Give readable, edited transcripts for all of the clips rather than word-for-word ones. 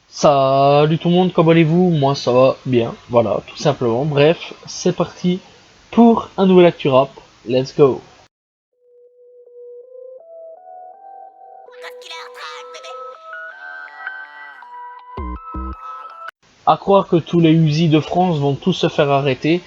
Salut tout le monde, comment allez-vous? Moi ça va bien, voilà, tout simplement. Bref, c'est parti pour un nouvel Actu Rap. Let's go! À croire que tous les Uzi de France vont tous se faire arrêter.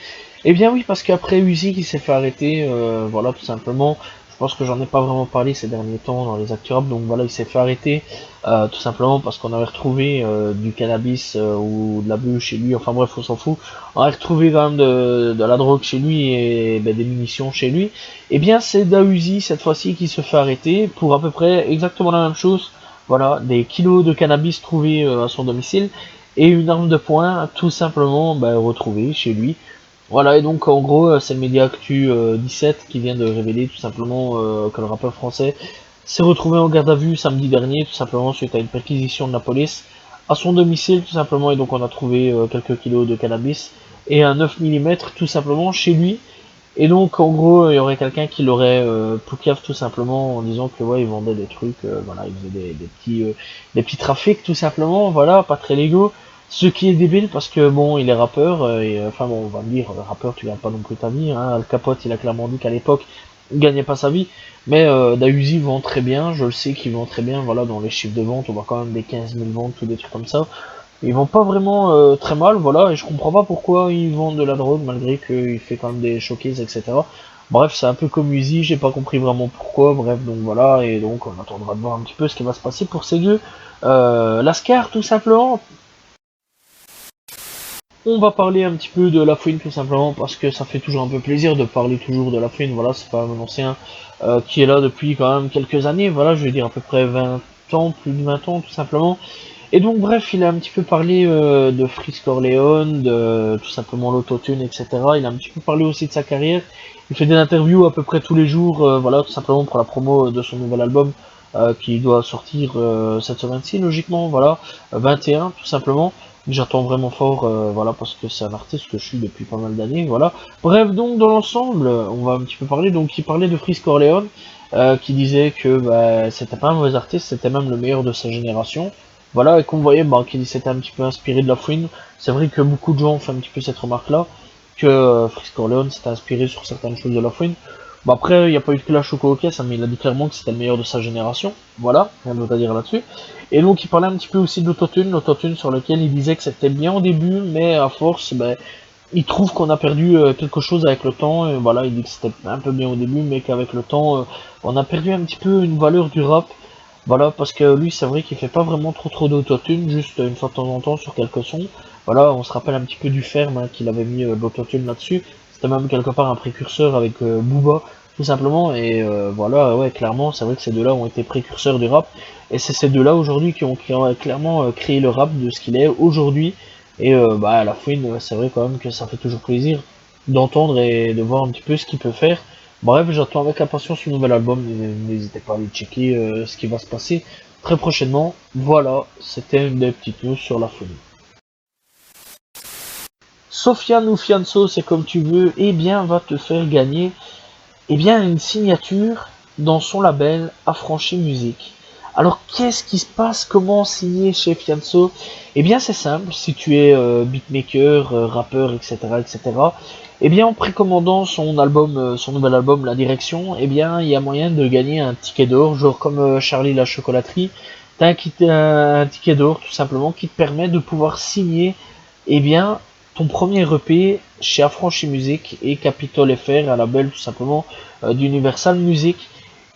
Eh bien oui, parce qu'après Uzi qui s'est fait arrêter, voilà, tout simplement. Je pense que j'en ai pas vraiment parlé ces derniers temps dans les Actu Rap, donc voilà, il s'est fait arrêter, tout simplement parce qu'on avait retrouvé du cannabis ou de la bœuf chez lui, enfin bref, on s'en fout. On a retrouvé quand même de la drogue chez lui et ben, des munitions chez lui. Eh bien c'est Dahuzi cette fois-ci qui se fait arrêter pour à peu près exactement la même chose. Voilà, des kilos de cannabis trouvés à son domicile et une arme de poing tout simplement retrouvée chez lui. Voilà, et donc en gros c'est le média Actu 17 qui vient de révéler tout simplement que le rappeur français s'est retrouvé en garde à vue samedi dernier, tout simplement suite à une perquisition de la police à son domicile tout simplement, et donc on a trouvé quelques kilos de cannabis et un 9 mm tout simplement chez lui. Et donc en gros il y aurait quelqu'un qui l'aurait poucave tout simplement en disant que ouais il vendait des trucs, voilà, il faisait des petits trafics tout simplement, voilà, pas très légaux. Ce qui est débile parce que bon il est rappeur, et enfin bon on va me dire rappeur tu gagnes pas non plus ta vie, hein. Al Capote il a clairement dit qu'à l'époque il gagnait pas sa vie, mais Dahuzi vend très bien, je le sais qu'il vend très bien, voilà, dans les chiffres de vente on voit quand même des 15 000 ventes ou des trucs comme ça. Ils vont pas vraiment très mal, voilà, et je comprends pas pourquoi ils vendent de la drogue malgré qu'il fait quand même des showcases, etc. Bref, c'est un peu comme Uzi, j'ai pas compris vraiment pourquoi, bref, donc voilà, et donc on attendra de voir un petit peu ce qui va se passer pour ces deux. Lascar, tout simplement. On va parler un petit peu de La Fouine, tout simplement, parce que ça fait toujours un peu plaisir de parler toujours de La Fouine, voilà, c'est pas un ancien qui est là depuis quand même quelques années, voilà, je vais dire à peu près 20 ans, plus de 20 ans, tout simplement. Et donc bref, il a un petit peu parlé de Freeze Corleone, de tout simplement l'autotune, etc. Il a un petit peu parlé aussi de sa carrière. Il fait des interviews à peu près tous les jours, voilà, tout simplement pour la promo de son nouvel album qui doit sortir cette semaine-ci, logiquement, voilà, 21 tout simplement. J'attends vraiment fort, voilà, parce que c'est un artiste que je suis depuis pas mal d'années, voilà. Bref, donc dans l'ensemble, on va un petit peu parler. Donc il parlait de Freeze Corleone, qui disait que c'était pas un mauvais artiste, c'était même le meilleur de sa génération. Voilà, et qu'on voyait qu'il s'était un petit peu inspiré de La Fouine. C'est vrai que beaucoup de gens ont fait un petit peu cette remarque-là, que Freeze Corleone s'était inspiré sur certaines choses de La Fouine. Bon après, il n'y a pas eu de clash au coquet, mais il a dit clairement que c'était le meilleur de sa génération. Voilà, rien d'autre à dire là-dessus. Et donc il parlait un petit peu aussi de l'autotune sur lequel il disait que c'était bien au début, mais à force, il trouve qu'on a perdu quelque chose avec le temps. Et voilà, il dit que c'était un peu bien au début, mais qu'avec le temps, on a perdu un petit peu une valeur du rap. Voilà, parce que lui, c'est vrai qu'il fait pas vraiment trop d'autotune, juste une fois de temps en temps sur quelques sons. Voilà, on se rappelle un petit peu du Ferme, hein, qu'il avait mis de l'autotune là-dessus. C'était même quelque part un précurseur avec Booba, tout simplement. Et voilà, ouais, clairement, c'est vrai que ces deux-là ont été précurseurs du rap. Et c'est ces deux-là aujourd'hui qui ont clairement créé le rap de ce qu'il est aujourd'hui. Et à la fin, c'est vrai quand même que ça fait toujours plaisir d'entendre et de voir un petit peu ce qu'il peut faire. Bref, j'attends avec impatience ce nouvel album, n'hésitez pas à aller checker ce qui va se passer très prochainement. Voilà, c'était une des petites news sur La Folie. Sofiane ou Fianso, c'est comme tu veux, va te faire gagner une signature dans son label Affranchi Musique. Alors qu'est-ce qui se passe? Comment signer chez Fianso? C'est simple, si tu es beatmaker, rappeur, etc., etc. En précommandant son album, son nouvel album La Direction, il y a moyen de gagner un ticket d'or, genre comme Charlie la chocolaterie. T'as un ticket d'or tout simplement qui te permet de pouvoir signer eh bien ton premier EP chez Affranchi Music et Capitol FR, un label tout simplement d'Universal Music.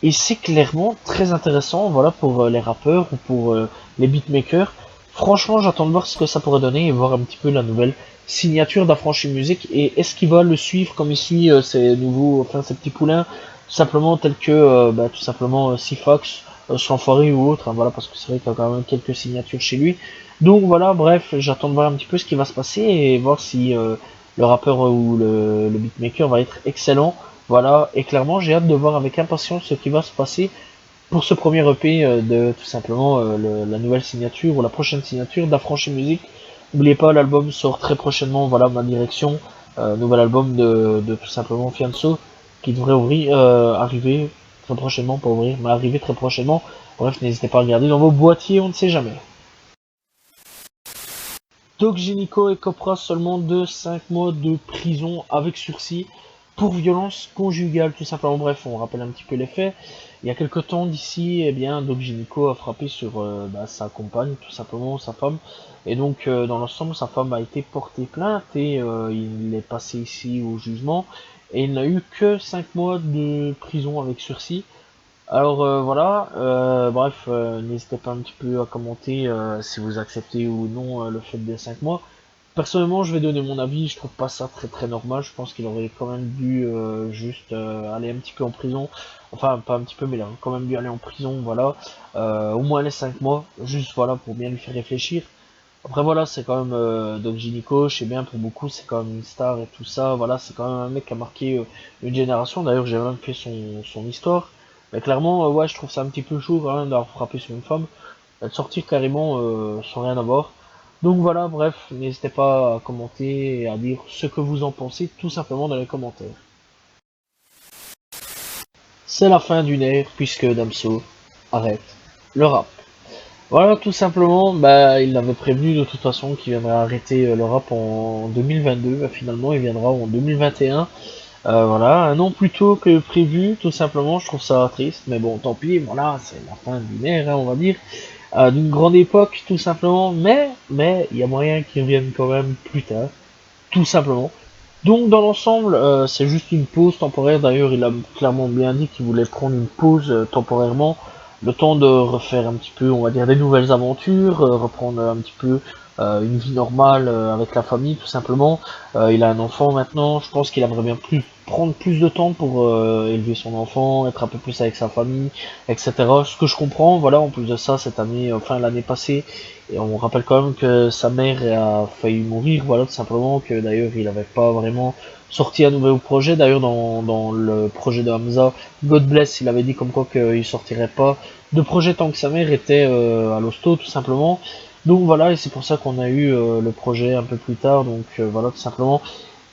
Et c'est clairement très intéressant, voilà, pour les rappeurs ou pour les beatmakers. Franchement, j'attends de voir ce que ça pourrait donner et voir un petit peu la nouvelle signature d'Affranchi Music, et est-ce qu'il va le suivre comme il suit ses nouveaux, enfin ses petits poulains, tout simplement tels que tout simplement Sifax, Sanfari ou autre, hein, voilà, parce que c'est vrai qu'il y a quand même quelques signatures chez lui. Donc voilà, bref, j'attends de voir un petit peu ce qui va se passer et voir si le rappeur ou le beatmaker va être excellent. Voilà, et clairement j'ai hâte de voir avec impatience ce qui va se passer pour ce premier EP de tout simplement la nouvelle signature ou la prochaine signature d'Affranchi Music. N'oubliez pas, l'album sort très prochainement, voilà ma direction. nouvel album de tout simplement Fianso, qui devrait arriver très prochainement, pas ouvrir, mais arriver très prochainement. Bref, n'hésitez pas à regarder dans vos boîtiers, on ne sait jamais. Doc Gynéco écopera seulement de 5 mois de prison avec sursis pour violence conjugale, tout simplement. Bref, on rappelle un petit peu les faits. Il y a quelque temps d'ici, eh bien, Doc Gynéco a frappé sur sa compagne, tout simplement, sa femme. Et donc, dans l'ensemble, sa femme a été portée plainte et il est passé ici au jugement. Et il n'a eu que 5 mois de prison avec sursis. Alors voilà, bref, n'hésitez pas un petit peu à commenter si vous acceptez ou non le fait des 5 mois. Personnellement, je vais donner mon avis, je trouve pas ça très normal, je pense qu'il aurait quand même dû juste aller un petit peu en prison, enfin pas un petit peu mais il a quand même dû aller en prison, voilà, au moins les 5 mois, juste voilà pour bien lui faire réfléchir. Après voilà, c'est quand même Doc Gynéco, je sais bien pour beaucoup c'est quand même une star et tout ça, voilà, c'est quand même un mec qui a marqué une génération, d'ailleurs j'ai même fait son histoire, mais clairement ouais je trouve ça un petit peu chaud quand même d'avoir frappé sur une femme, de sortir carrément sans rien avoir. Donc voilà, bref, n'hésitez pas à commenter et à dire ce que vous en pensez tout simplement dans les commentaires. C'est la fin d'une ère puisque Damso arrête le rap. Voilà, tout simplement, bah, il l'avait prévenu de toute façon qu'il viendrait arrêter le rap en 2022, bah, finalement il viendra en 2021, voilà, un an plus tôt que prévu, tout simplement, je trouve ça triste, mais bon, tant pis, voilà, c'est la fin d'une ère, hein, on va dire, d'une grande époque, tout simplement, mais, il y a moyen qu'il revienne quand même plus tard, tout simplement. Donc dans l'ensemble, c'est juste une pause temporaire. D'ailleurs, il a clairement bien dit qu'il voulait prendre une pause temporairement, le temps de refaire un petit peu, on va dire, des nouvelles aventures, reprendre un petit peu une vie normale avec la famille, tout simplement. Il a un enfant maintenant. Je pense qu'il aimerait bien prendre plus de temps pour élever son enfant, être un peu plus avec sa famille, etc. Ce que je comprends. Voilà. En plus de ça, cette année, enfin l'année passée, et on rappelle quand même que sa mère a failli mourir, voilà, tout simplement, que d'ailleurs il n'avait pas vraiment sorti un nouveau projet. D'ailleurs, dans le projet de Hamza, God Bless, il avait dit comme quoi qu'il sortirait pas de projet tant que sa mère était à l'hosto, tout simplement. Donc voilà, et c'est pour ça qu'on a eu le projet un peu plus tard, donc voilà, tout simplement.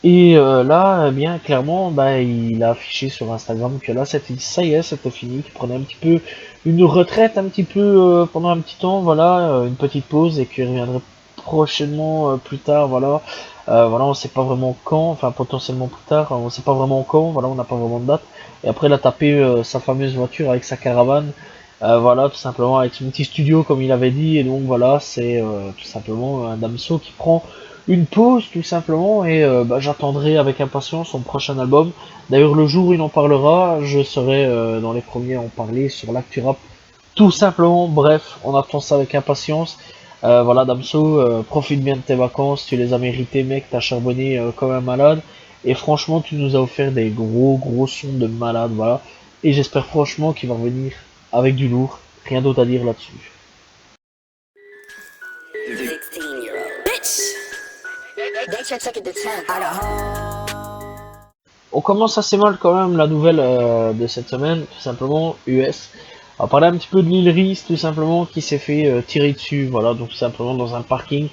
Et là, eh bien, clairement, bah, il a affiché sur Instagram que là, ça y est, c'était fini, qu'il prenait un petit peu une retraite, un petit peu pendant un petit temps, voilà, une petite pause, et qu'il reviendrait prochainement plus tard, voilà. Voilà, on sait pas vraiment quand, enfin potentiellement plus tard, on sait pas vraiment quand, voilà, on n'a pas vraiment de date. Et après, il a tapé sa fameuse voiture avec sa caravane, voilà, tout simplement avec son petit studio, comme il avait dit, et donc voilà, c'est tout simplement un Damso qui prend une pause tout simplement et bah, j'attendrai avec impatience son prochain album. D'ailleurs le jour où il en parlera, je serai dans les premiers à en parler sur l'actu rap. Tout simplement, bref, on attend ça avec impatience. Voilà Damso, profite bien de tes vacances, tu les as méritées mec, t'as charbonné comme un malade. Et franchement tu nous as offert des gros sons de malade, voilà. Et j'espère franchement qu'il va revenir avec du lourd, rien d'autre à dire là-dessus. On commence assez mal quand même la nouvelle de cette semaine, tout simplement US. On va parler un petit peu de Lil Reese, tout simplement, qui s'est fait tirer dessus, voilà, donc tout simplement dans un parking.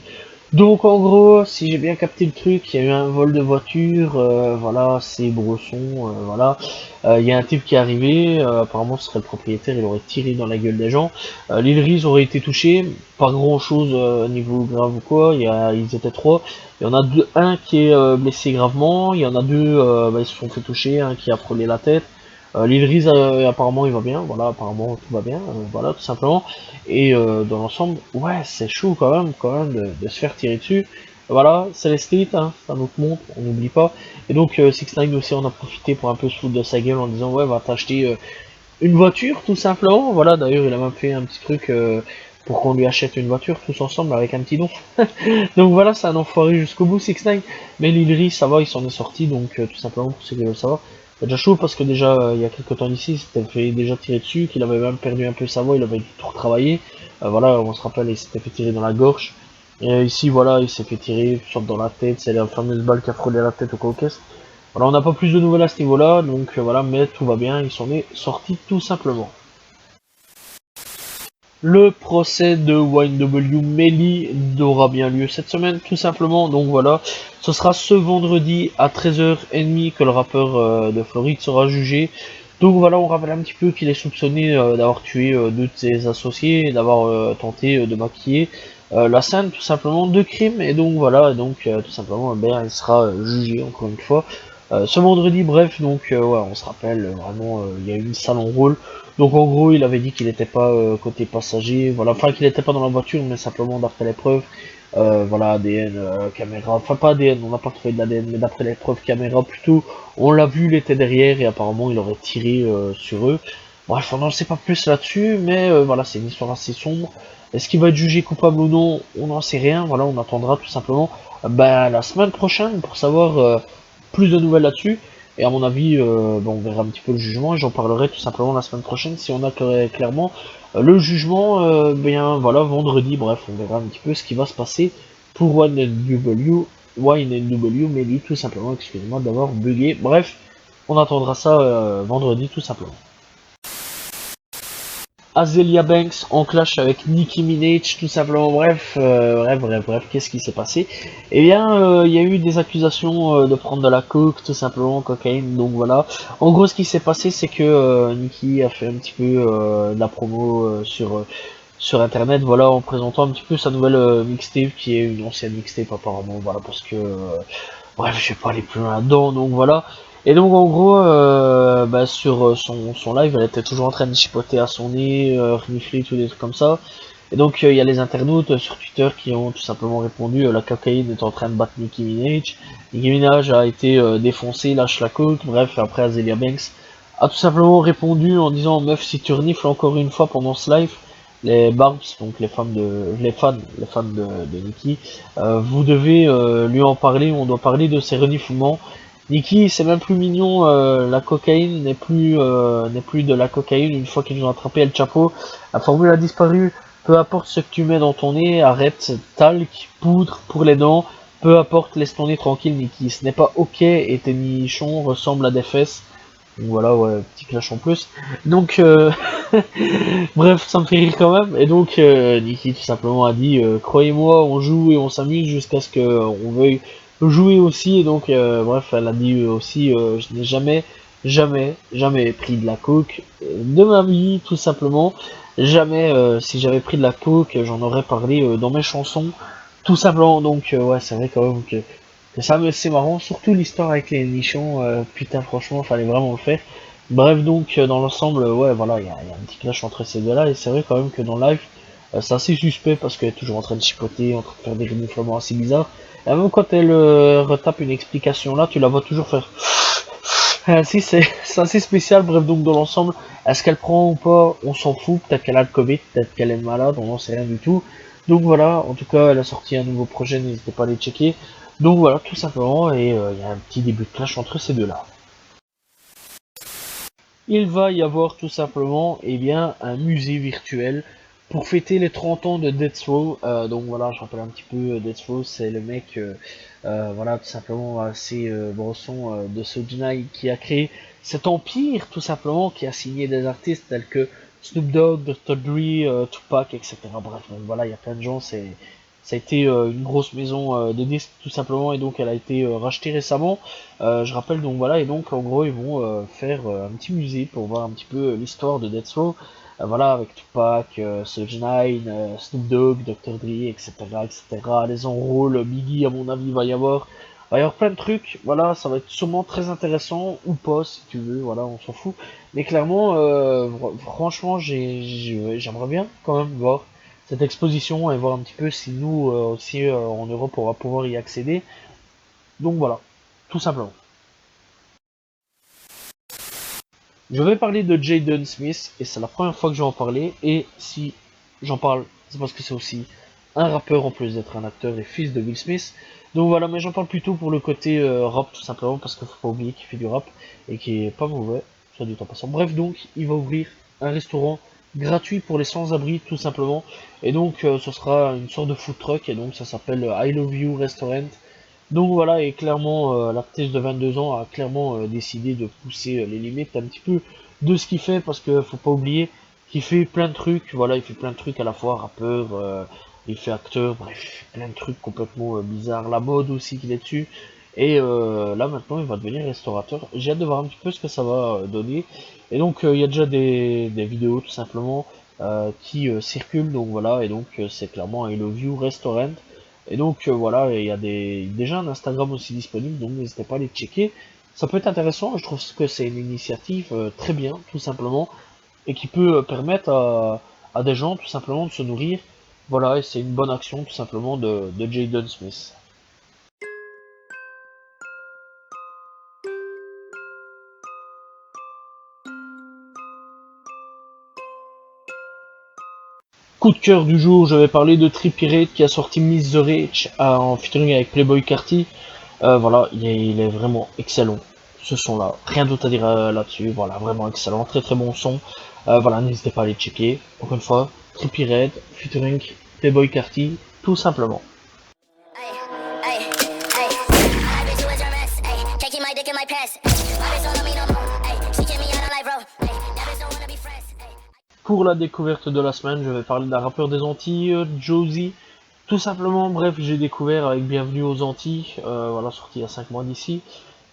Donc en gros, si j'ai bien capté le truc, il y a eu un vol de voiture, voilà, c'est Bresson, voilà. Il y a un type qui est arrivé, apparemment ce serait le propriétaire, il aurait tiré dans la gueule des gens. L'île Reese aurait été touché, pas grand chose niveau grave ou quoi, ils étaient trois. Il y en a un qui est blessé gravement, il y en a deux, bah, ils se sont fait toucher, un qui a frôlé la tête. L'île Reese apparemment il va bien, voilà, apparemment tout va bien, voilà, tout simplement. Et dans l'ensemble, ouais, c'est chaud quand même de se faire tirer dessus. Voilà, c'est les streets, hein, ça nous montre, on n'oublie pas. Et donc 6ix9ine aussi en a profité pour un peu se foutre de sa gueule en disant ouais va t'acheter une voiture tout simplement. Voilà, d'ailleurs il a même fait un petit truc pour qu'on lui achète une voiture tous ensemble avec un petit don. Donc voilà, c'est un enfoiré jusqu'au bout 6ix9ine. Mais Lil Reese, ça va, il s'en est sorti, donc tout simplement pour ceux qui veulent savoir. C'est déjà chaud parce que déjà il y a quelques temps d'ici, il s'était fait déjà tirer dessus, qu'il avait même perdu un peu sa voix, il avait tout retravaillé. Voilà, on se rappelle, il s'était fait tirer dans la gorge. Et ici, voilà, il s'est fait tirer, soit dans la tête, c'est la fameuse balle qui a frôlé la tête au cocasse. Voilà, on n'a pas plus de nouvelles à ce niveau-là, donc voilà, mais tout va bien, il s'en est sorti tout simplement. le procès de YNW Melly aura bien lieu cette semaine, tout simplement. Donc voilà, ce sera ce vendredi à 13h30 que le rappeur de Floride sera jugé. Donc voilà, on rappelle un petit peu qu'il est soupçonné d'avoir tué deux de ses associés et d'avoir tenté de maquiller la scène tout simplement de crime. Et donc voilà, donc tout simplement, ben, il sera jugé encore une fois ce vendredi. Bref, donc ouais, on se rappelle vraiment, il y a eu une salle en rôle. Donc en gros, il avait dit qu'il n'était pas côté passager, voilà, enfin qu'il n'était pas dans la voiture, mais simplement d'après les preuves, voilà, ADN, caméra, enfin pas ADN, on n'a pas trouvé de l'ADN, mais d'après les preuves caméra plutôt, on l'a vu, il était derrière et apparemment il aurait tiré sur eux. Bref, on n'en sait pas plus là-dessus, mais voilà, c'est une histoire assez sombre. Est-ce qu'il va être jugé coupable ou non? On n'en sait rien, voilà, on attendra tout simplement la semaine prochaine pour savoir plus de nouvelles là-dessus. Et à mon avis, bon, on verra un petit peu le jugement et j'en parlerai tout simplement la semaine prochaine si on a clairement le jugement, bien voilà, vendredi. Bref, on verra un petit peu ce qui va se passer pour YNW, Melly, tout simplement. Excusez-moi d'avoir bugué. Bref, on attendra ça vendredi tout simplement. Azealia Banks en clash avec Nicki Minaj, tout simplement. Bref, qu'est-ce qui s'est passé? Eh bien, il y a eu des accusations de prendre de la coke, tout simplement, cocaïne, donc voilà. En gros, ce qui s'est passé, c'est que Nicki a fait un petit peu de la promo sur internet, voilà, en présentant un petit peu sa nouvelle mixtape, qui est une ancienne mixtape apparemment, voilà, parce que bref, je vais pas aller plus loin là-dedans, donc voilà. Et donc en gros, sur son live, elle était toujours en train de chipoter à son nez, renifler, tous des trucs comme ça. Et donc il y a les internautes sur Twitter qui ont tout simplement répondu la cocaïne est en train de battre Nicki Minaj. Nicki Minaj a été défoncé, lâche la coke, bref, après Azealia Banks a tout simplement répondu en disant meuf si tu renifles encore une fois pendant ce live, les Barbs, donc les fans de Nicki, vous devez lui en parler, on doit parler de ses reniflements. Nicki, c'est même plus mignon, la cocaïne n'est plus de la cocaïne une fois qu'ils ont attrapé El Chapo. La formule a disparu, peu importe ce que tu mets dans ton nez, arrête, talc, poudre pour les dents, peu importe, laisse ton nez tranquille Nicki, ce n'est pas ok et tes nichons ressemblent à des fesses. Donc voilà, ouais, petit clash en plus. Donc, bref, ça me fait rire quand même. Et donc, Nikki tout simplement a dit croyez-moi, on joue et on s'amuse jusqu'à ce qu'on veuille jouer aussi. Et donc, bref, elle a dit aussi je n'ai jamais pris de la coke de ma vie, tout simplement. Jamais, si j'avais pris de la coke, j'en aurais parlé dans mes chansons, tout simplement. Donc, ouais, c'est vrai quand même que ça, c'est marrant. Surtout l'histoire avec les nichons, putain, franchement, fallait vraiment le faire. Bref, donc, dans l'ensemble, ouais, voilà, il y a un petit clash entre ces deux-là, et c'est vrai quand même que dans le live, c'est assez suspect parce qu'elle est toujours en train de chipoter, en train de faire des reniflements assez bizarres. Et même quand elle retape une explication là, tu la vois toujours faire. Ainsi, c'est assez spécial. Bref, donc, dans l'ensemble, est-ce qu'elle prend ou pas, on s'en fout. Peut-être qu'elle a le Covid, peut-être qu'elle est malade, on n'en sait rien du tout. Donc voilà, en tout cas, elle a sorti un nouveau projet, n'hésitez pas à aller checker. Donc voilà, tout simplement, et il y a un petit début de clash entre ces deux-là. Il va y avoir tout simplement un musée virtuel pour fêter les 30 ans de Death Row. Donc voilà, je rappelle un petit peu, Death Row, c'est le mec, voilà, tout simplement assez bresson de Soulja qui a créé cet empire, tout simplement, qui a signé des artistes tels que Snoop Dogg, Dr. Dre, Tupac, etc. Bref, donc voilà, il y a plein de gens, ça a été une grosse maison de disques tout simplement et donc elle a été rachetée récemment. Je rappelle donc voilà et donc en gros ils vont faire un petit musée pour voir un petit peu l'histoire de Death Row. Voilà avec Tupac, Soulja Nine, Snoop Dogg, Dr. Dre, etc., etc. Les enrôles, Biggie à mon avis va y avoir plein de trucs. Voilà, ça va être sûrement très intéressant ou pas si tu veux. Voilà, on s'en fout. Mais clairement, franchement, j'aimerais bien quand même voir cette exposition et voir un petit peu si nous aussi en Europe on va pouvoir y accéder. Donc voilà, tout simplement. Je vais parler de Jaden Smith et c'est la première fois que je vais en parler et si j'en parle c'est parce que c'est aussi un rappeur en plus d'être un acteur et fils de Will Smith. Donc voilà, mais j'en parle plutôt pour le côté rap tout simplement parce qu'il faut pas oublier qu'il fait du rap et qu'il est pas mauvais, soit du temps passant. Bref donc, il va ouvrir un restaurant gratuit pour les sans-abri tout simplement et donc ce sera une sorte de food truck et donc ça s'appelle I Love You Restaurant. Donc voilà, et clairement, l'artiste de 22 ans a clairement décidé de pousser les limites un petit peu de ce qu'il fait, parce que faut pas oublier qui fait plein de trucs, voilà, il fait plein de trucs à la fois, rappeur, il fait acteur, bref, il fait plein de trucs complètement bizarres, la mode aussi qu'il est dessus, et là maintenant il va devenir restaurateur. J'ai hâte de voir un petit peu ce que ça va donner, et donc il y a déjà des vidéos tout simplement qui circulent, donc voilà, et donc c'est clairement I Love You Restaurant, et donc voilà, il y a déjà un Instagram aussi disponible, donc n'hésitez pas à les checker. Ça peut être intéressant, je trouve que c'est une initiative très bien, tout simplement, et qui peut permettre à des gens tout simplement de se nourrir. Voilà, et c'est une bonne action tout simplement de Jaden Smith. Coup de cœur du jour, je vais parler de Trippie Redd qui a sorti Miss the Rich en featuring avec Playboi Carti. Voilà, il est vraiment excellent ce son là, rien d'autre à dire là-dessus, voilà, vraiment excellent, très très bon son. Voilà, n'hésitez pas à aller checker, encore une fois, Trippie Redd featuring Playboi Carti, tout simplement. Pour la découverte de la semaine, je vais parler d'un rappeur des Antilles, Josie. Tout simplement, bref, j'ai découvert avec Bienvenue aux Antilles, voilà, sorti il y a 5 mois d'ici.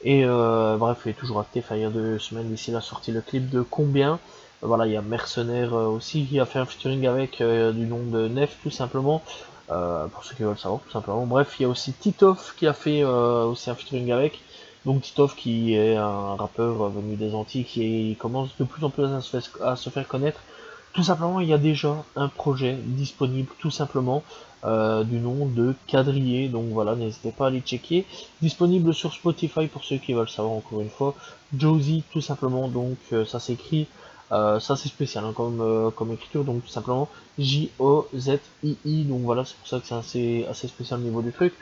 Et bref, il est toujours actif, il y a 2 semaines d'ici, il a sorti le clip de Combien. Voilà, il y a Mercenaire aussi qui a fait un featuring avec du nom de Nef, tout simplement. Pour ceux qui veulent savoir, tout simplement. Bref, il y a aussi Titoff qui a fait aussi un featuring avec. Donc Titoff qui est un rappeur venu des Antilles qui commence de plus en plus à se faire connaître. Tout simplement, il y a déjà un projet disponible, tout simplement, du nom de Quadrillé. Donc voilà, n'hésitez pas à aller checker. Disponible sur Spotify pour ceux qui veulent savoir encore une fois. Josie, tout simplement, donc ça s'écrit, ça c'est spécial hein, comme écriture, donc tout simplement Jozii. Donc voilà, c'est pour ça que c'est assez spécial au niveau du truc.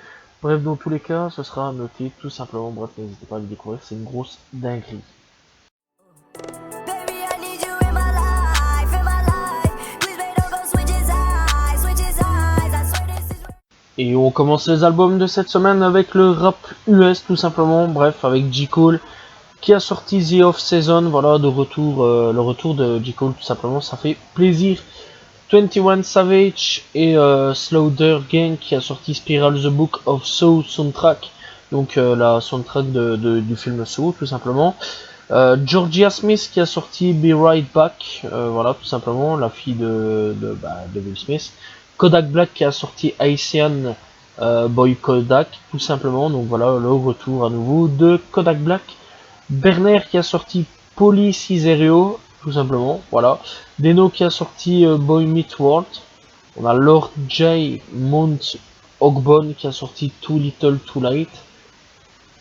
Bref, dans tous les cas, ce sera noté tout simplement. Bref, n'hésitez pas à le découvrir, c'est une grosse dinguerie. Et on commence les albums de cette semaine avec le rap US tout simplement, bref avec J. Cole qui a sorti The Off Season, voilà de retour, le retour de J. Cole tout simplement, ça fait plaisir. 21 Savage et Slaughter Gang qui a sorti Spiral the Book of Saw soundtrack, donc la soundtrack du film Saw tout simplement. Georgia Smith qui a sorti Be Right Back, voilà tout simplement, la fille de Will Smith. Kodak Black qui a sorti Haitian Boy Kodak, tout simplement, donc voilà le retour à nouveau de Kodak Black. Berner qui a sorti Polyciserio, tout simplement, voilà. Deno qui a sorti Boy Meet World. On a Lord J. Mount Ogbon qui a sorti Too Little Too Late.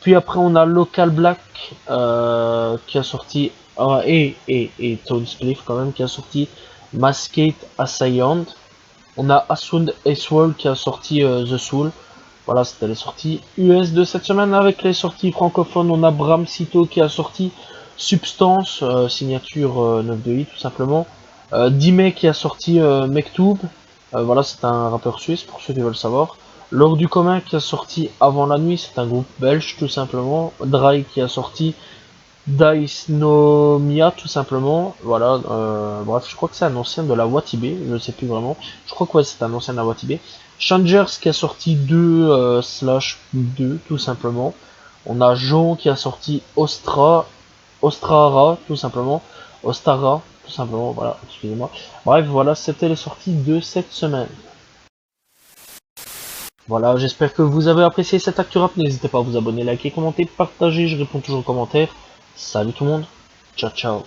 Puis après on a Local Black qui a sorti et Tone Spliff quand même qui a sorti Masked Assailant. On a Aswund Eswall qui a sorti The Soul. Voilà, c'était les sorties US de cette semaine. Avec les sorties francophones, on a Bram Sito qui a sorti Substance, signature 9 de I tout simplement. Dime qui a sorti Mektoub. Voilà, c'est un rappeur suisse pour ceux qui veulent savoir. L'Or du commun qui a sorti Avant la nuit, c'est un groupe belge tout simplement. Dry qui a sorti Daisnomia tout simplement, voilà, bref, je crois que c'est un ancien de la Watibé, je ne sais plus vraiment, je crois que ouais, c'est un ancien de la Watibé. Changers qui a sorti 2/2 tout simplement. On a Jean qui a sorti Ostrara tout simplement, Ostara tout simplement, voilà, excusez-moi. Bref, voilà, c'était les sorties de cette semaine. Voilà, j'espère que vous avez apprécié cette actu rap, n'hésitez pas à vous abonner, liker, commenter, partager, je réponds toujours aux commentaires. Salut tout le monde, ciao ciao.